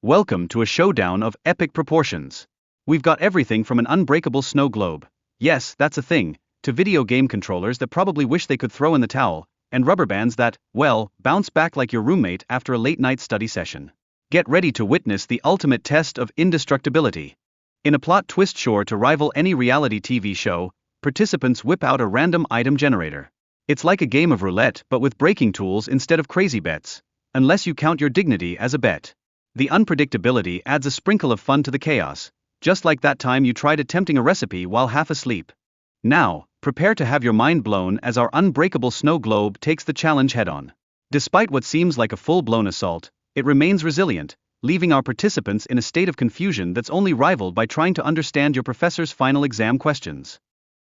Welcome to a showdown of epic proportions. We've got everything from an unbreakable snow globe, yes, that's a thing, to video game controllers that probably wish they could throw in the towel, and rubber bands that, well, bounce back like your roommate after a late-night study session. Get ready to witness the ultimate test of indestructibility. In a plot twist sure to rival any reality TV show, participants whip out a random item generator. It's like a game of roulette but with breaking tools instead of crazy bets, unless you count your dignity as a bet. The unpredictability adds a sprinkle of fun to the chaos, just like that time you tried attempting a recipe while half asleep. Now, prepare to have your mind blown as our unbreakable snow globe takes the challenge head-on. Despite what seems like a full-blown assault, it remains resilient, leaving our participants in a state of confusion that's only rivaled by trying to understand your professor's final exam questions.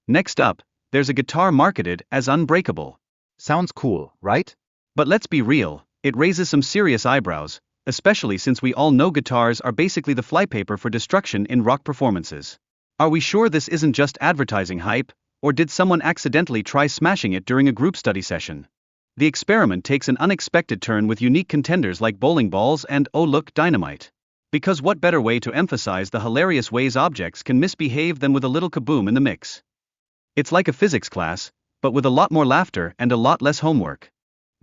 Next up, there's a guitar marketed as Unbreakable. Sounds cool, right? But let's be real, it raises some serious eyebrows, especially since we all know guitars are basically the flypaper for destruction in rock performances. Are we sure this isn't just advertising hype, or did someone accidentally try smashing it during a group study session? The experiment takes an unexpected turn with unique contenders like bowling balls and, oh look, dynamite. Because what better way to emphasize the hilarious ways objects can misbehave than with a little kaboom in the mix? It's like a physics class, but with a lot more laughter and a lot less homework.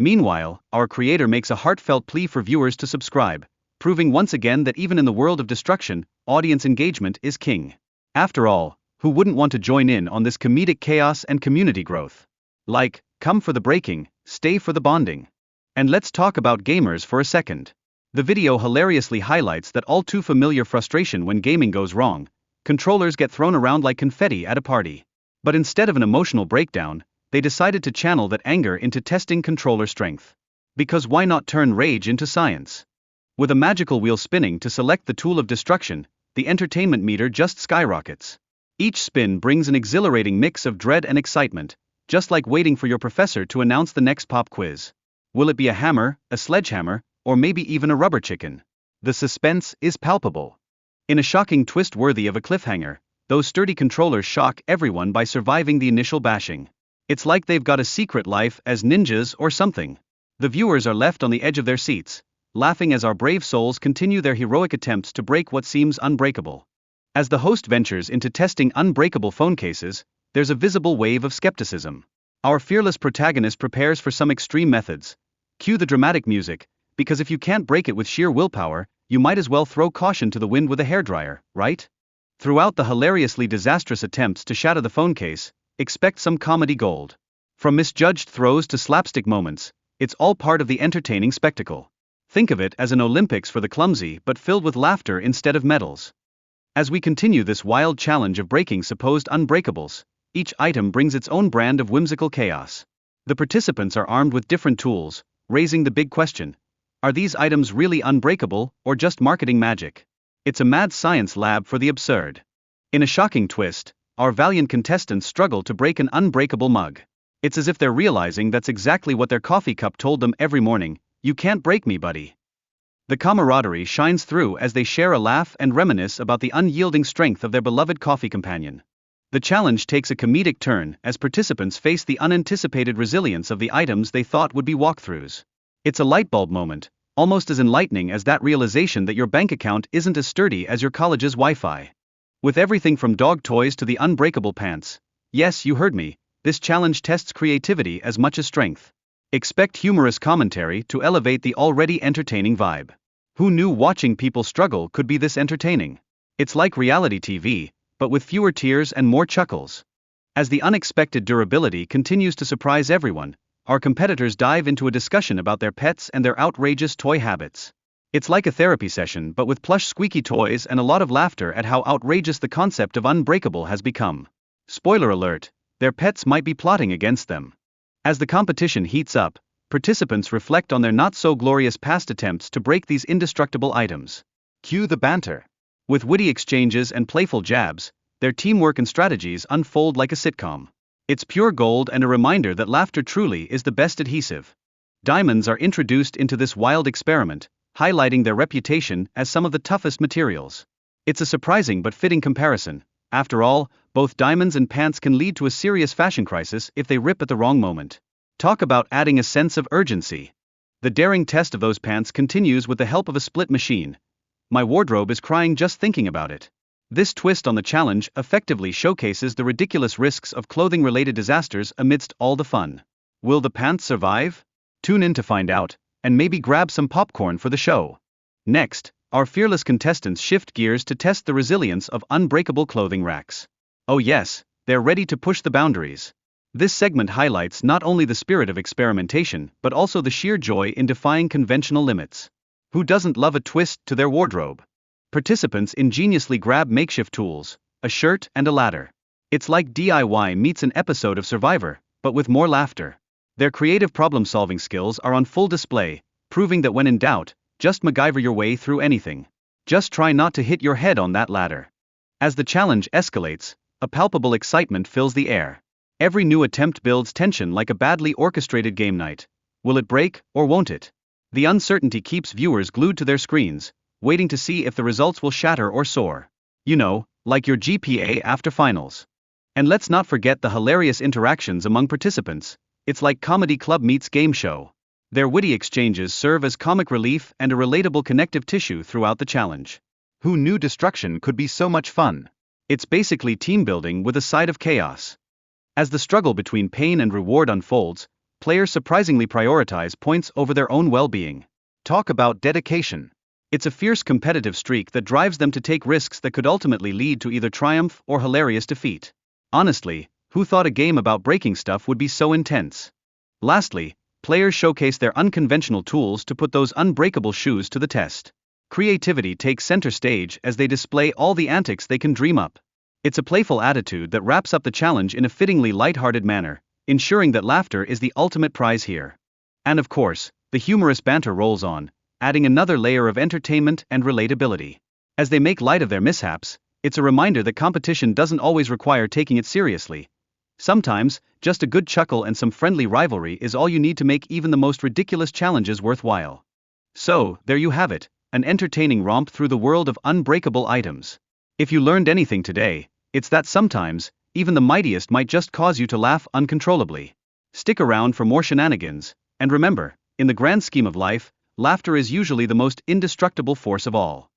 Meanwhile, our creator makes a heartfelt plea for viewers to subscribe, proving once again that even in the world of destruction, audience engagement is king. After all, who wouldn't want to join in on this comedic chaos and community growth? Like, come for the breaking, stay for the bonding. And let's talk about gamers for a second. The video hilariously highlights that all too familiar frustration when gaming goes wrong. Controllers get thrown around like confetti at a party. But instead of an emotional breakdown, they decided to channel that anger into testing controller strength. Because why not turn rage into science? With a magical wheel spinning to select the tool of destruction, the entertainment meter just skyrockets. Each spin brings an exhilarating mix of dread and excitement, just like waiting for your professor to announce the next pop quiz. Will it be a hammer, a sledgehammer, or maybe even a rubber chicken? The suspense is palpable. In a shocking twist worthy of a cliffhanger, those sturdy controllers shock everyone by surviving the initial bashing. It's like they've got a secret life as ninjas or something. The viewers are left on the edge of their seats, laughing as our brave souls continue their heroic attempts to break what seems unbreakable. As the host ventures into testing unbreakable phone cases, there's a visible wave of skepticism. Our fearless protagonist prepares for some extreme methods. Cue the dramatic music, because if you can't break it with sheer willpower, you might as well throw caution to the wind with a hairdryer, right? Throughout the hilariously disastrous attempts to shatter the phone case, expect some comedy gold. From misjudged throws to slapstick moments, it's all part of the entertaining spectacle. Think of it as an Olympics for the clumsy but filled with laughter instead of medals. As we continue this wild challenge of breaking supposed unbreakables, each item brings its own brand of whimsical chaos. The participants are armed with different tools, raising the big question: are these items really unbreakable or just marketing magic? It's a mad science lab for the absurd. In a shocking twist, our valiant contestants struggle to break an unbreakable mug. It's as if they're realizing that's exactly what their coffee cup told them every morning: you can't break me, buddy. The camaraderie shines through as they share a laugh and reminisce about the unyielding strength of their beloved coffee companion. The challenge takes a comedic turn as participants face the unanticipated resilience of the items they thought would be walkthroughs. It's a lightbulb moment, almost as enlightening as that realization that your bank account isn't as sturdy as your college's Wi-Fi. With everything from dog toys to the unbreakable pants, yes, you heard me, this challenge tests creativity as much as strength. Expect humorous commentary to elevate the already entertaining vibe. Who knew watching people struggle could be this entertaining? It's like reality TV, but with fewer tears and more chuckles. As the unexpected durability continues to surprise everyone, our competitors dive into a discussion about their pets and their outrageous toy habits. It's like a therapy session but with plush squeaky toys and a lot of laughter at how outrageous the concept of unbreakable has become. Spoiler alert, their pets might be plotting against them. As the competition heats up, participants reflect on their not-so-glorious past attempts to break these indestructible items. Cue the banter. With witty exchanges and playful jabs, their teamwork and strategies unfold like a sitcom. It's pure gold and a reminder that laughter truly is the best adhesive. Diamonds are introduced into this wild experiment, highlighting their reputation as some of the toughest materials. It's a surprising but fitting comparison. After all, both diamonds and pants can lead to a serious fashion crisis if they rip at the wrong moment. Talk about adding a sense of urgency. The daring test of those pants continues with the help of a split machine. My wardrobe is crying just thinking about it. This twist on the challenge effectively showcases the ridiculous risks of clothing-related disasters amidst all the fun. Will the pants survive? Tune in to find out, and maybe grab some popcorn for the show. Next, our fearless contestants shift gears to test the resilience of unbreakable clothing racks. Oh yes, they're ready to push the boundaries. This segment highlights not only the spirit of experimentation but also the sheer joy in defying conventional limits. Who doesn't love a twist to their wardrobe? Participants ingeniously grab makeshift tools, a shirt and a ladder. It's like DIY meets an episode of Survivor, but with more laughter. Their creative problem-solving skills are on full display, proving that when in doubt, just MacGyver your way through anything. Just try not to hit your head on that ladder. As the challenge escalates, a palpable excitement fills the air. Every new attempt builds tension like a badly orchestrated game night. Will it break, or won't it? The uncertainty keeps viewers glued to their screens, waiting to see if the results will shatter or soar. You know, like your GPA after finals. And let's not forget the hilarious interactions among participants. It's like comedy club meets game show. Their witty exchanges serve as comic relief and a relatable connective tissue throughout the challenge. Who knew destruction could be so much fun? It's basically team building with a side of chaos. As the struggle between pain and reward unfolds, players surprisingly prioritize points over their own well-being. Talk about dedication. It's a fierce competitive streak that drives them to take risks that could ultimately lead to either triumph or hilarious defeat. Honestly, who thought a game about breaking stuff would be so intense? Lastly, players showcase their unconventional tools to put those unbreakable shoes to the test. Creativity takes center stage as they display all the antics they can dream up. It's a playful attitude that wraps up the challenge in a fittingly lighthearted manner, ensuring that laughter is the ultimate prize here. And of course, the humorous banter rolls on, adding another layer of entertainment and relatability. As they make light of their mishaps, it's a reminder that competition doesn't always require taking it seriously. Sometimes, just a good chuckle and some friendly rivalry is all you need to make even the most ridiculous challenges worthwhile. So, there you have it, an entertaining romp through the world of unbreakable items. If you learned anything today, it's that sometimes, even the mightiest might just cause you to laugh uncontrollably. Stick around for more shenanigans, and remember, in the grand scheme of life, laughter is usually the most indestructible force of all.